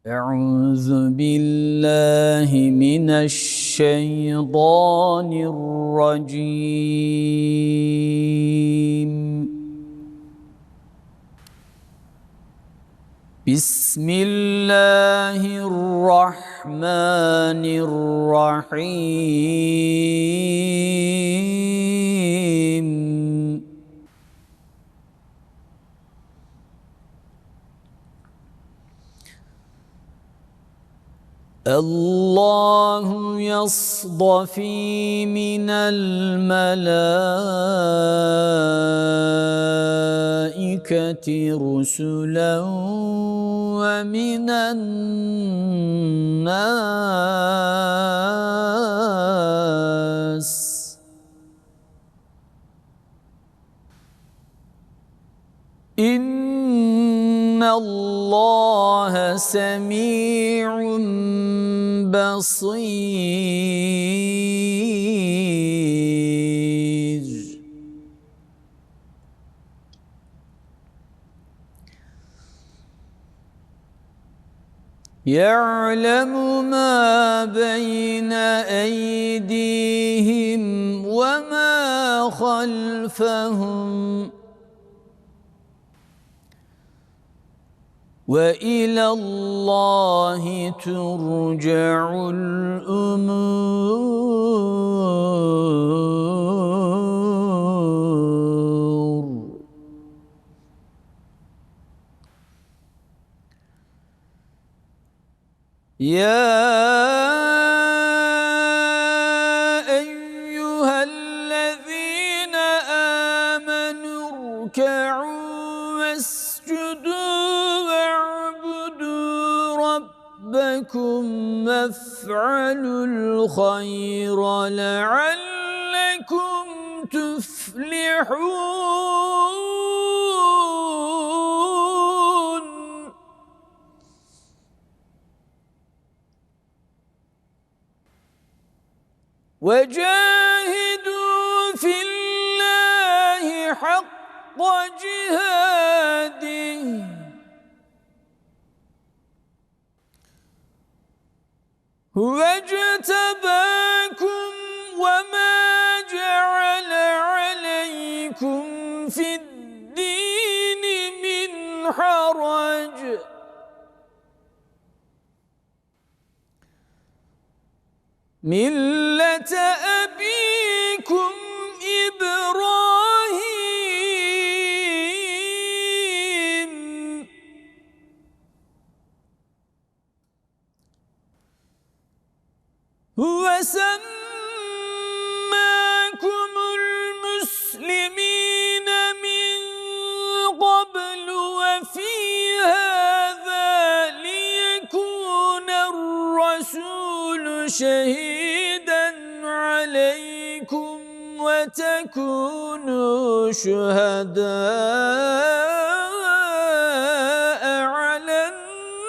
أعوذ بالله من الشيطان الرجيم. بسم الله الرحمن الرحيم. الله يصطفي من الملائكة رسلا ومن الناس. إن الله سميع بصير. يعلم ما بين أيديهم وما خلفهم وإلى الله ترجع الأمور. يا أيها الذين آمنوا اركعوا واسجدوا ربكم وافعلوا الخير لعلكم تفلحون. وجاهدوا في الله حق جهاده هو اجتباكم وما جعل عليكم في الدين من حرج ملة أبيكم إبراهيم هو سماكم المسلمين من قبل وفي هذا ليكون الرسول شهيدا عليكم وتكونوا شهداء على الناس.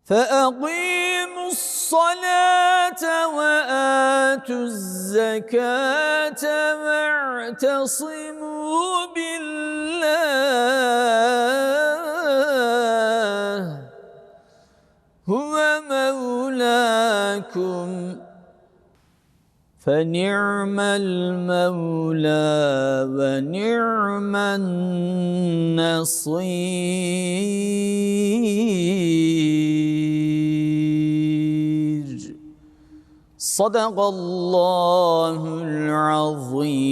فأقيموا الصلاة وآتوا الزكاة واعتصموا بالله هو مولاكم فنعم المولى ونعم النصير. صدق الله العظيم.